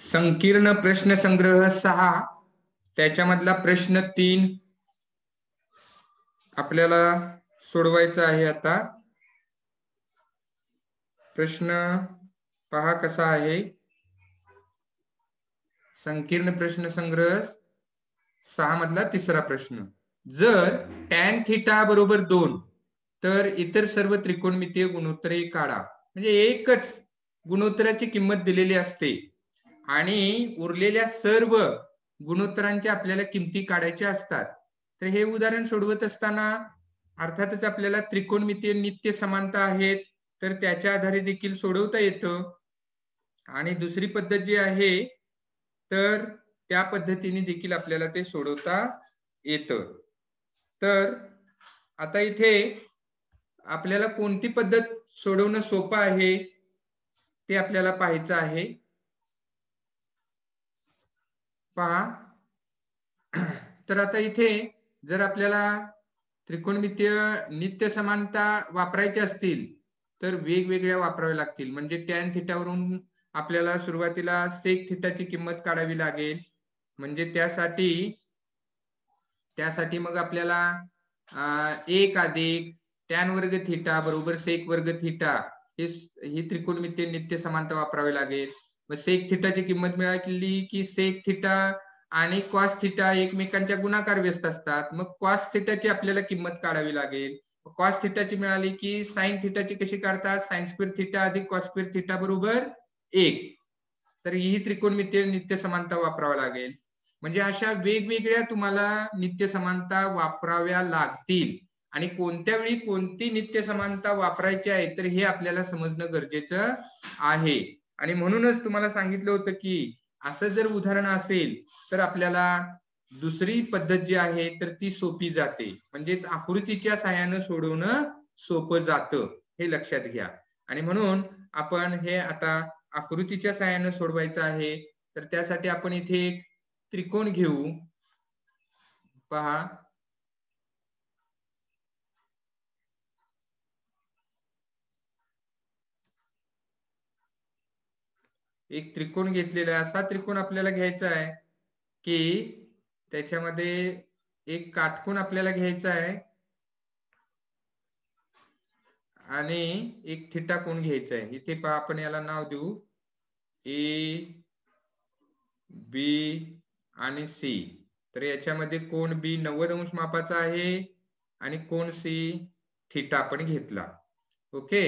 संकीर्ण प्रश्न संग्रह 6 त्याच्यामधला प्रश्न 3 आपल्याला सोडवायचा आहे। आता प्रश्न पहा कसा आहे। संकीर्ण प्रश्न संग्रह 6 मधला तिसरा प्रश्न, जर tan थीटा बरोबर 2 तर इतर सर्व त्रिकोणमितीय गुणोत्तरे काढा। म्हणजे एकच गुणोत्तराची किंमत दिलेली असते आणि उरलेल्या सर्व गुणोत्तरांच्या आपल्याला किमती काढायच्या असतात। तर हे उदाहरण सोडवत असताना अर्थातच आपल्याला त्रिकोणमितीय नित्य समानता आहेत तर त्याच्या आधारे देखील सोडवता येतं। आणि दुसरी पद्धत जी आहे तर त्या पद्धतीने देखील आपल्याला ते सोडवता येतं। तर आता इथे आपल्याला कोणती पद्धत सोडवणं सोपं आहे ते आपल्याला पाहायचं आहे। पहा, तर आता इथे जर आपल्याला त्रिकोणमितीय नित्य समानता वापरायची असतील तर वेगवेगळ्या वापराव्या लागतील। म्हणजे tan थीटावरून आपल्याला सुरुवातीला sec थीटाची किंमत काढावी लागेल। म्हणजे त्यासाठी मग आपल्याला 1 अधिक tan वर्ग थीटा बरोबर sec वर्ग थीटा ही त्रिकोणमितीय नित्य समानता वापरावी लागेल। मग sec थीटाची किंमत मिळाली की sec थीटा आणि cos थीटा एकमेकांच्या गुणाकार व्यस्त असतात। मग cos थीटाची आपल्याला किंमत काढावी लागेल। cos थीटाची मिळाली की sin थीटाची कशी काढतात, sin स्क्वेअर थीटा अधिक cos स्क्वेअर थीटा बरोबर 1। तर ही त्रिकोणमितीय नित्य समानता वापरावी लागेल। म्हणजे अशा वेगवेगळ्या तुम्हाला नित्य समानता वापराव्या लागतील आणि कोणत्या वेळी कोणती नित्य समानता वापरायची आहे तर हे आपल्याला समजणं गरजेचं आहे। आणि म्हणूनच तुम्हाला सांगितलं होतं की असं जर उदाहरण असेल तर आपल्याला दुसरी पद्धत जी आहे तर ती सोपी जाते। म्हणजेच आकृतीच्या सहाय्याने सोडवणं सोपं जातं, हे लक्षात घ्या। आणि म्हणून आपण हे आता आकृतीच्या सहाय्याने सोडवायचं आहे। तर त्यासाठी आपण इथे एक त्रिकोण घेऊ। पहा, एक त्रिकोण घेतलेला आहे। असा त्रिकोण आपल्याला घ्यायचा आहे की त्याच्यामध्ये एक काटकोन आपल्याला घ्यायचा आहे आणि एक थीटा कोन घ्यायचा आहे। इथे पहा, आपण याला नाव देऊ ए बी आणि सी। तर याच्यामध्ये कोन बी 90 अंश मापाचा आहे आणि कोन सी थीटा आपण घेतला। ओके,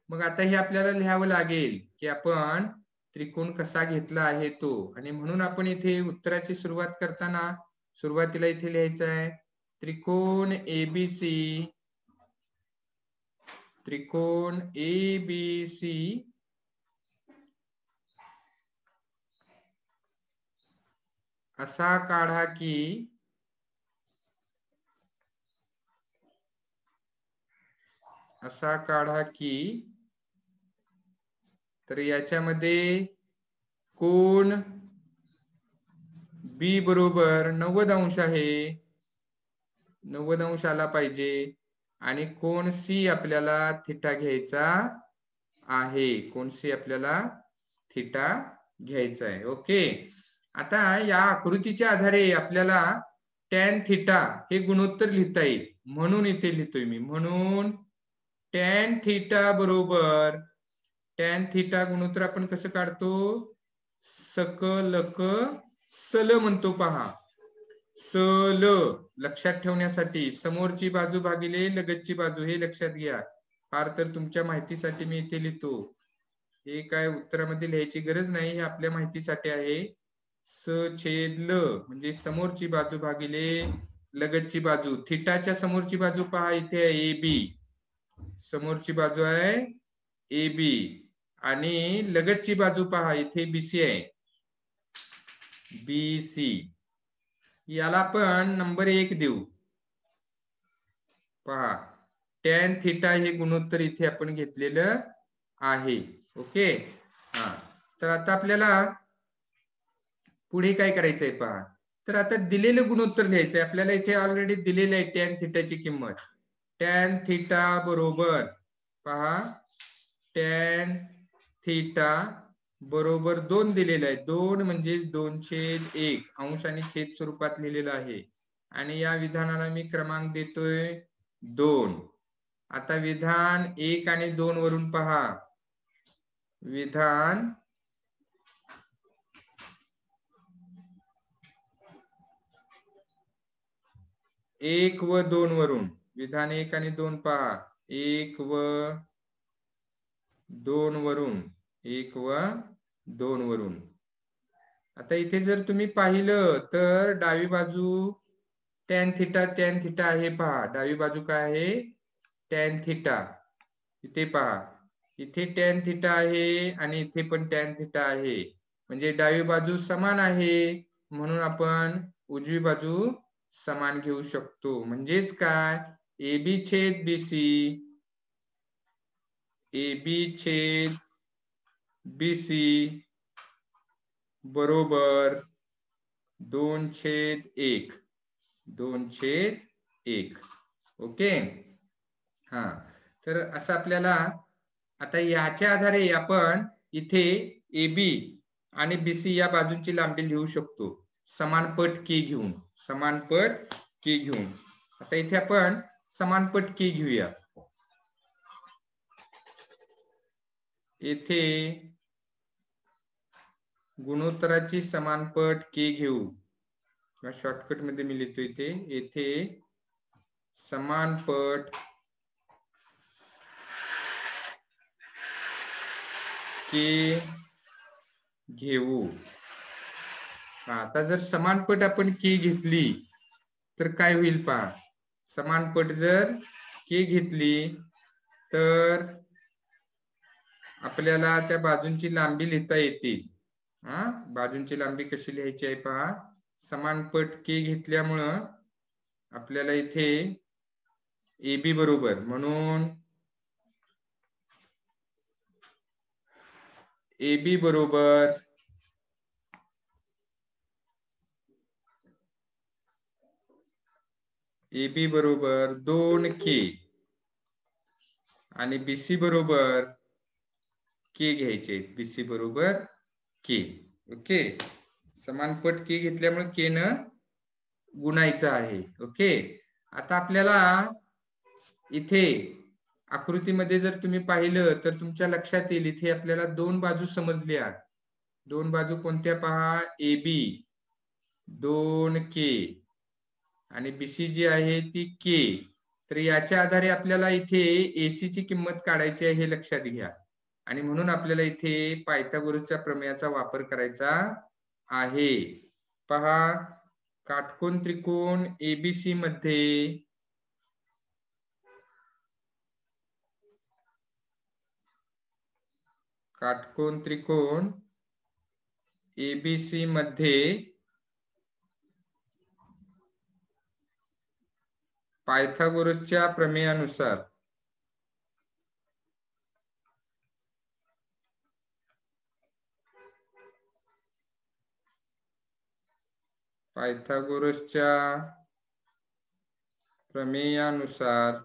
मग आता हे आपल्याला लिहावं लागेल की आपण त्रिकोण कसा घेतला आहे तो। आणि म्हणून आपण इथे उत्तराची सुरुवात करताना सुरुवातीला इथे लिहायचं आहे त्रिकोण एबीसी, त्रिकोण एबीसी असा काढा की तर याच्यामध्ये कोन बी बरोबर 90 अंश आहे, 90 अंश आला पाहिजे आणि कोन सी आपल्याला थीटा घ्यायचा आहे, कोन सी आपल्याला थीटा घ्यायचा आहे। ओके, आता या आकृतीच्या आधारे आपल्याला tan थीटा हे गुणोत्तर लिहिता येईल। म्हणून इथे लिहितोय मी, म्हणून tan थीटा बरोबर tan थीटा गुणोत्तर आपण कसं काढतो, सकलक सल म्हणतो। पहा, सल लक्षात ठेवण्यासाठी समोरची बाजू भागिले लगतची बाजू, हे लक्षात घ्या। फार तर तुमच्या माहितीसाठी मी इथे लिहितो, हे काय उत्तरामध्ये लिहायची गरज नाही, हे आपल्या माहितीसाठी आहे। स छेद ल म्हणजे समोरची बाजू भागिले लगतची बाजू। थीटाच्या समोरची बाजू पहा, इथे आहे ए बी, समोरची बाजू आहे ए बी आणि लगतची बाजू पहा इथे बीसी आहे, बीसी। याला आपण नंबर 1 देऊ। पहा, tan थीटा हे गुणोत्तर इथे आपण घेतलेलं आहे। ओके, हा, तर आता आपल्याला पुढे काय करायचंय पहा, तर आता दिलेलं गुणोत्तर लिहायचंय आपल्याला। इथे ऑलरेडी दिलेलं आहे tan थीटाची किंमत। tan थीटा बरोबर पहा tan थीटा बरोबर 2 दिलेलं आहे. 2 म्हणजे 2/1 अंश आणि छेद स्वरूपात लिहिलेलं आहे. आणि या विधानाला मी क्रमांक देतोय 2. आता विधान 1 आणि 2 वरून पहा. विधान 1 व 2 वरून. विधान 1 आणि 2 पहा. 1 व 2 वरून. 1 व 2 वरून. आता इथे जर तुम्ही पाहिलं तर डावी बाजू टॅन थिटा आहे पहा. डावी बाजू काय आहे? Tan theta. इथे पहा. इथे टॅन थिटा आहे आणि इथे पण टॅन थिटा आहे. म्हणजे डावी बाजू समान आहे म्हणून आपण उजवी बाजू समान घेऊ शकतो. म्हणजेच काय? AB छेद BC. AB छेद BC बरोबर 2/1. 2/1. ओके. हा, तर असं आपल्याला आता याच्या आधारे आपण इथे AB आणि BC या बाजूंची लांबी लिहू शकतो समानपट के घेऊन. समानपट के घेऊन. आता इथे आपण समानपट के घेऊया. येथे गुणोत्तराची समानपट के घेऊ. शॉर्टकट मध्ये मी लिहितो इथे. येथे समानपट के घेऊ. आता जर समानपट आपण के घेतली तर काय होईल पहा. समानपट जर के घेतली तर आपल्याला त्या बाजूंची लांबी लिहिता येतील. बाजूंची लांबी कशी लिहायची आहे पहा. समानपट के घेतल्यामुळं आपल्याला इथे AB बरोबर, म्हणून AB बरोबर AB बरोबर 2K आणि BC बरोबर के घ्यायचे. BC बरोबर के. ओके. समानपट के घेतल्यामुळे के न गुणायचं आहे. ओके. आता आपल्याला इथे आकृतीमध्ये जर तुम्ही पाहिलं तर तुमच्या लक्षात येईल इथे आपल्याला 2 बाजू समजल्या. 2 बाजू कोणत्या पहा. AB 2K आणि BC जी आहे ती के. तर याच्या आधारे आपल्याला इथे AC ची किंमत काढायची आहे हे लक्षात घ्या. आणि म्हणून आपल्याला इथे पायथागोरसच्या प्रमेयाचा वापर करायचा आहे. पहा, काटकोन त्रिकोण ABC मध्ये काटकोन त्रिकोण ABC मध्ये पायथागोरसच्या प्रमेयानुसार पायथागोरसच्या प्रमेयानुसार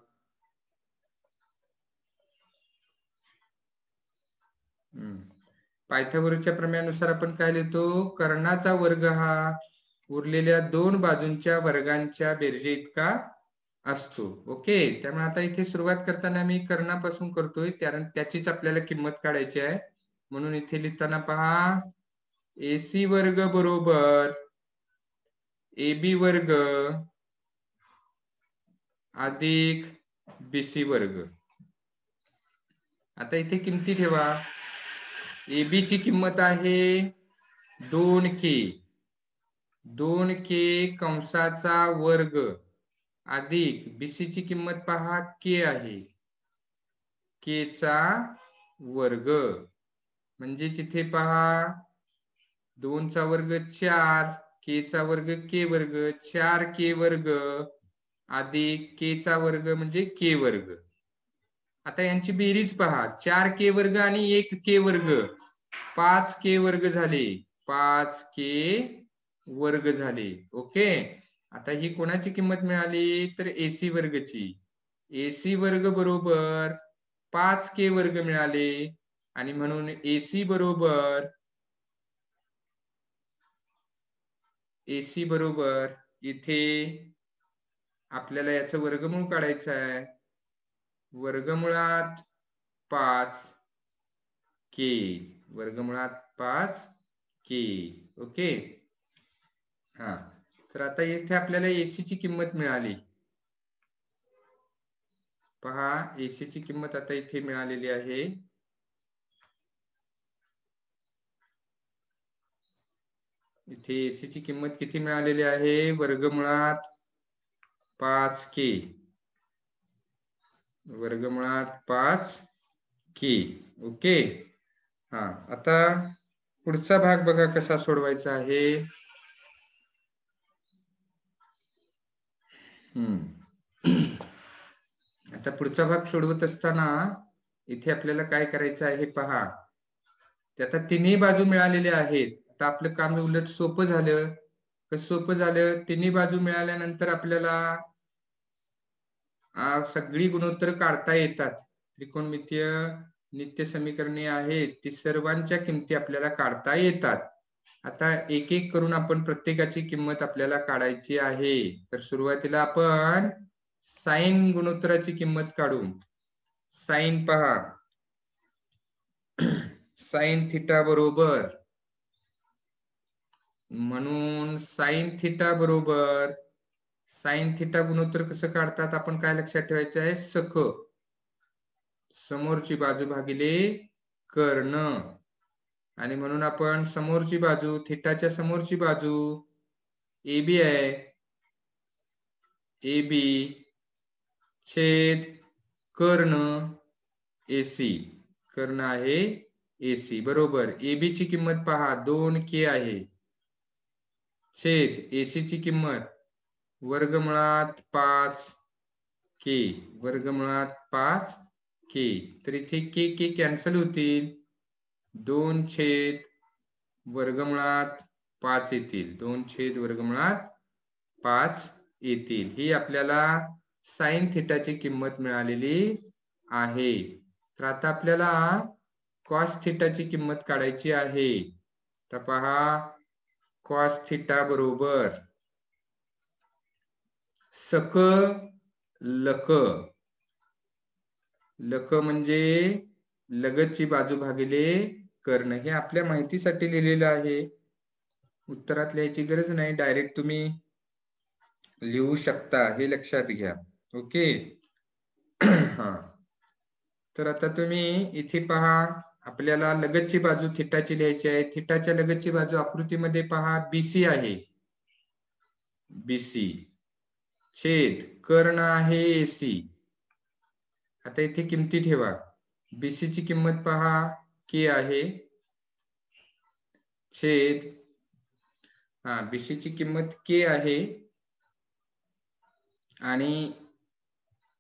पायथागोरसच्या प्रमेयानुसार आपण काय लिहितो. कर्णाचा वर्ग हा उरलेल्या 2 बाजूंच्या वर्गांच्या बेरजे इतका असतो. ओके. त्यामुळे आता इथे सुरुवात करताना मी कर्णापासून करतोय, त्याचीच आपल्याला किंमत काढायची आहे. म्हणून इथे लिहिताना पहा AC वर्ग बरोबर AB वर्ग अधिक BC वर्ग. आता इथे किमती ठेवा. AB ची किंमत आहे 2K. 2K कंसाचा वर्ग अधिक BC ची किंमत पहा K आहे. K चा वर्ग. म्हणजे इथे पहा 2 चा वर्ग 4, K चा वर्ग K वर्ग, 4K वर्ग अधिक K चा वर्ग म्हणजे K वर्ग. आता यांची बेरीज पहा. 4K वर्ग आणि 1K वर्ग 5K वर्ग झाले. 5K वर्ग झाले. ओके. आता ही कोणाची किंमत मिळाली तर AC वर्गची. AC वर्ग बरोबर 5K वर्ग मिळाले. आणि म्हणून AC बरोबर इथे आपल्याला याचं वर्गमूळ काढायचं आहे. वर्गमुळात 5k, वर्गमुळात 5k. ओके. हा, तर आता इथे आपल्याला AC ची किंमत मिळाली. पहा, AC ची किंमत आता इथे मिळालेली आहे. इथे AC ची किंमत किती मिळालेली आहे? वर्गमुळात 5k, वर्गमुळात 5k. ओके. हा, आता पुढचा भाग बघा कसा सोडवायचा आहे. आता पुढचा भाग सोडवत असताना इथे आपल्याला काय करायचं आहे पहा. आता तिन्ही बाजू मिळालेल्या आहेत. आता आपलं काम उलट सोपं झालं. कसं सोपं झालं? तिन्ही बाजू मिळाल्यानंतर आपल्याला सगळी गुणोत्तर काढता येतात. त्रिकोणमितीय नित्य समीकरणे आहेत ती सर्वांच्या किमती आपल्याला काढता येतात. आता एक एक करून आपण प्रत्येकाची किंमत आपल्याला काढायची आहे. तर सुरुवातीला आपण साइन गुणोत्तराची किंमत काढू. साइन पहा, साइन थिटा बरोबर, म्हणून साइन थिटा बरोबर, साइन थिटा गुणोत्तर कसं काढतात आपण काय लक्षात ठेवायचं आहे? सख, समोरची बाजू भागिले कर्ण. आणि म्हणून आपण समोरची बाजू, थिटाच्या समोरची बाजू AB आहे, AB छेद कर्ण AC, कर्ण आहे AC बरोबर. AB ची किंमत पहा 2k आहे, छेद AC ची किंमत वर्गमुळात 5k, वर्गमुळात 5k. तर इथे k कॅन्सल होतील, 2 छेद वर्गमुळात 5 येतील, 2 छेद वर्गमुळात 5 येतील. ही आपल्याला साइन थिटाची किंमत मिळालेली आहे. तर आता आपल्याला कॉस थिटाची किंमत काढायची आहे. तर पहा, कॉस थिटा बरोबर सक लक, लक म्हणजे लगतची बाजू भागिले कर्ण. हे आपल्या माहितीसाठी लिहिलेलं आहे, उत्तरात लिहायची गरज नाही, डायरेक्ट तुम्ही लिहू शकता, हे लक्षात घ्या. ओके. हा, तर आता तुम्ही इथे पहा, आपल्याला लगतची बाजू थिटाची लिहायची आहे. थिटाच्या लगतची बाजू आकृतीमध्ये पहा BC आहे, BC छेद कर्ण आहे AC. आता इथे किमती ठेवा. BC ची किंमत पहा k आहे, छेद BC ची किंमत k आहे आणि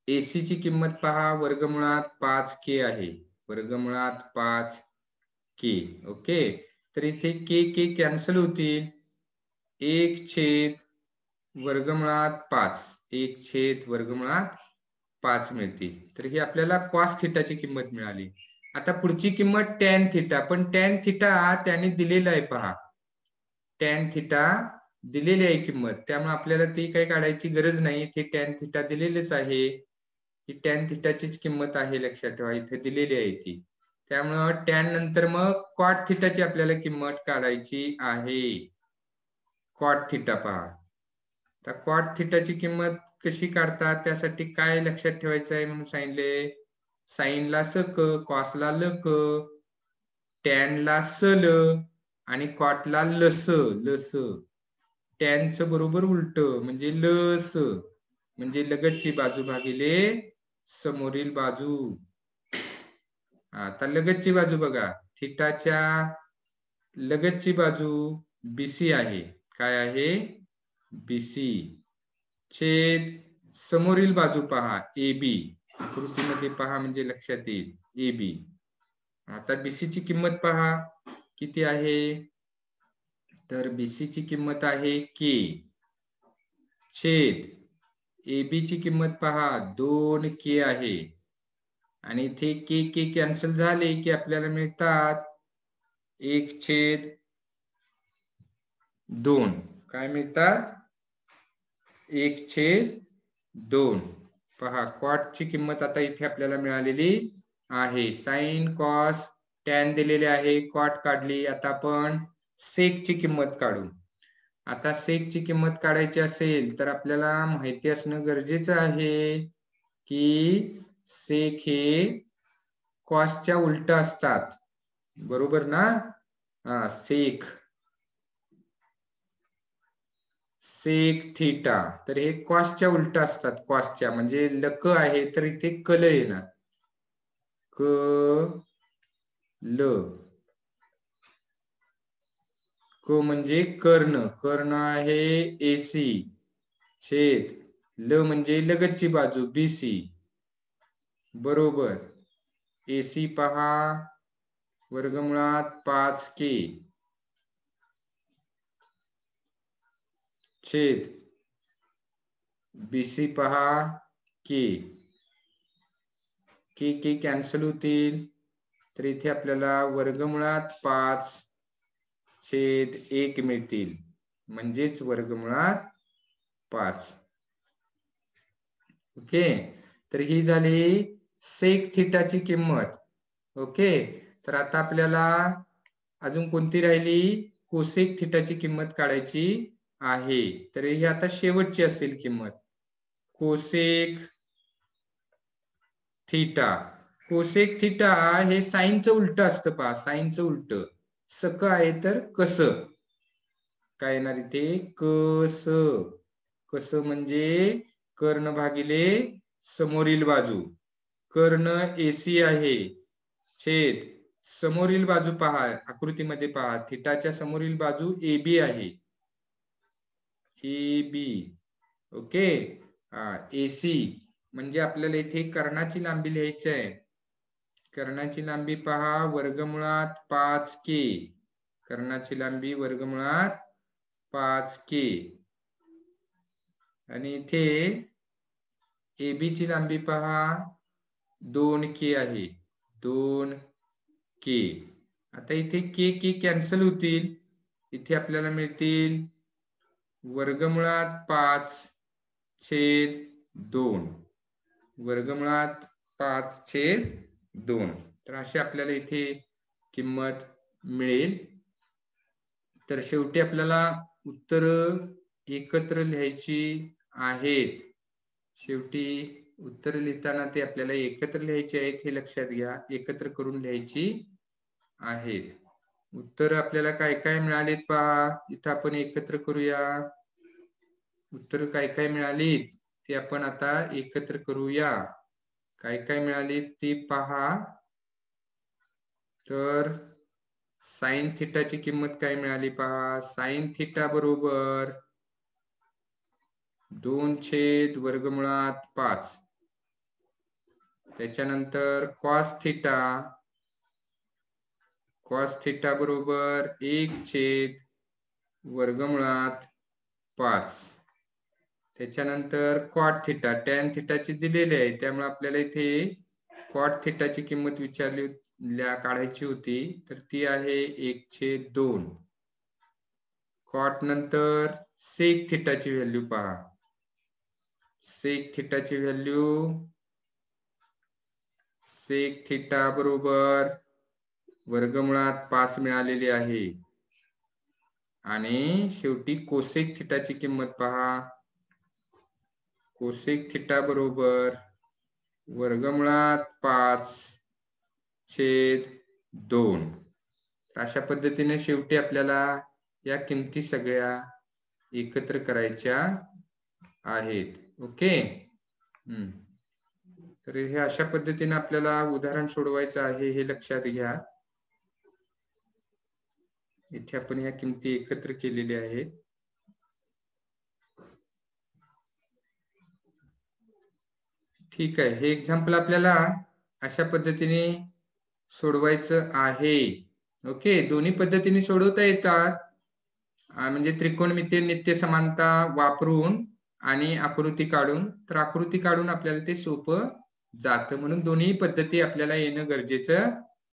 AC ची किंमत पहा वर्गमुळात 5k आहे, वर्गमुळात 5k. ओके. तर इथे k कॅन्सल होतील, 1 छेद वर्गमुळात 5, 1 छेद वर्गमुळात 5 मिळतील. तर ही आपल्याला कॉस थिटाची किंमत मिळाली. आता पुढची किंमत टॅन थिटा, पण टॅन थिटा त्याने दिलेला आहे पहा, टॅन थिटा दिलेली आहे किंमत, त्यामुळे आपल्याला ती काही काढायची गरज नाही. इथे टॅन थिटा दिलेलेच आहे, ही टॅन थिटाचीच किंमत आहे, लक्षात ठेवा, इथे दिलेली आहे ती. त्यामुळं टॅन नंतर मग कॉट थिटाची आपल्याला किंमत काढायची आहे. कॉट थिटा पहा, तर कॉट थिटाची किंमत कशी काढतात त्यासाठी काय लक्षात ठेवायचं आहे म्हणून सांगितले. साइनला सक, कॉसला लक, टॅनला सल आणि कॉटला लस. लस टॅनचं बरोबर उलट म्हणजे लस, म्हणजे लगतची बाजू भागिले समोरील बाजू. आता लगतची बाजू बघा, थिटाच्या लगतची बाजू BC आहे, काय आहे? BC छेद समोरील बाजू पहा AB, आकृतीमध्ये पहा म्हणजे लक्षात येईल, AB. आता BC ची किंमत पहा किती आहे, तर BC ची किंमत आहे k, छेद AB ची किंमत पहा 2k आहे, आणि इथे के के कॅन्सल झाले की आपल्याला मिळतात 1/2. काय मिळतात? 1/2. पहा कॉटची किंमत आता इथे आपल्याला मिळालेली आहे. साइन कॉस टॅन दिलेले आहे, कॉट काढली. आता आपण सेकची किंमत काढू. आता सेकची किंमत काढायची असेल तर आपल्याला माहिती असणं गरजेचं आहे की सेक हे कॉसच्या उलट असतात, बरोबर ना? सेक थीटा तर हे कॉसच्या उलट असतात. कॉसच्या म्हणजे लक आहे तर इथे कल येणार, क ल. क म्हणजे कर्ण, कर्ण आहे एसी छेद ल म्हणजे लगतची बाजू बीसी, बरोबर. एसी पहा वर्गमुळात 5k छेद बीसी पहा के के कॅन्सल होतील तर इथे आपल्याला वर्गमुळात 5/1 मिळतील, म्हणजेच वर्गमुळात 5. ओके, तर ही झाली सेक थिटाची किंमत. ओके, तर आता आपल्याला अजून कोणती राहिली? कोसेक थिटाची किंमत काढायची आहे. तर ही आता शेवटची असेल किंमत. Cosec theta. कोसेक थिटा हे साइनचं उलट असतं पहा, साइनचं उलट. सक आहे तर कस. काय येणार इथे? कस. कस म्हणजे कर्ण भागिले समोरील बाजू. कर्ण एसी आहे छेद समोरील बाजू पहा, आकृतीमध्ये पहा थिटाच्या समोरील बाजू AB आहे, AB. ओके, AC म्हणजे आपल्याला इथे कर्णाची लांबी लिहायची आहे. कर्णाची लांबी पहा वर्गमुळात 5k. कर्णाची लांबी वर्गमुळात 5k. आणि इथे AB ची लांबी पहा 2k आहे, 2k. आता इथे के कॅन्सल होतील, इथे आपल्याला मिळतील वर्गमुळात 5/2. वर्गमुळात 5/2. तर अशी आपल्याला इथे किंमत मिळेल. तर शेवटी आपल्याला उत्तर एकत्र लिहायची आहेत. शेवटी उत्तर लिहिताना ते आपल्याला एकत्र लिहायची आहेत, हे लक्षात घ्या. एकत्र करून लिहायची आहेत. उत्तर आपल्याला काय काय मिळालेत पहा, इथं आपण एकत्र करूया. उत्तर काय काय मिळालीत ते आपण आता एकत्र करूया. काय काय मिळालीत ते पहा. तर साइन थिटाची किंमत काय मिळाली पहा. साइन थिटा बरोबर 2/5. त्याच्यानंतर कॉस थिटा बरोबर 1/5. त्याच्यानंतर कॉट थिटा, टॅन थिटाची दिलेली आहे, त्यामुळे आपल्याला इथे कॉट थिटाची किंमत काढायची होती, तर ती आहे 1/2. कॉट नंतर सेक थिटाची व्हॅल्यू पहा. सेक थिटाची व्हॅल्यू सेक थिटा बरोबर वर्गमुळात 5 मिळालेली आहे. आणि शेवटी कोसेक थिटाची किंमत पहा. कोसेक थिटा बरोबर वर्गमुळात 5/2. अशा पद्धतीने शेवटी आपल्याला या किमती सगळ्या एकत्र करायच्या आहेत. ओके, तर हे अशा पद्धतीने आपल्याला उदाहरण सोडवायचं आहे, हे लक्षात घ्या. इथे आपण ह्या किमती एकत्र केलेल्या आहेत. ठीक आहे, हे एक्झाम्पल आपल्याला अशा पद्धतीने सोडवायचं आहे. ओके, दोन्ही पद्धतीने सोडवता येतात, म्हणजे त्रिकोणमितीय नित्य समानता वापरून आणि आकृती काढून. तर आकृती काढून आपल्याला ते सोपं जातं. म्हणून दोन्ही पद्धती आपल्याला येणं गरजेचं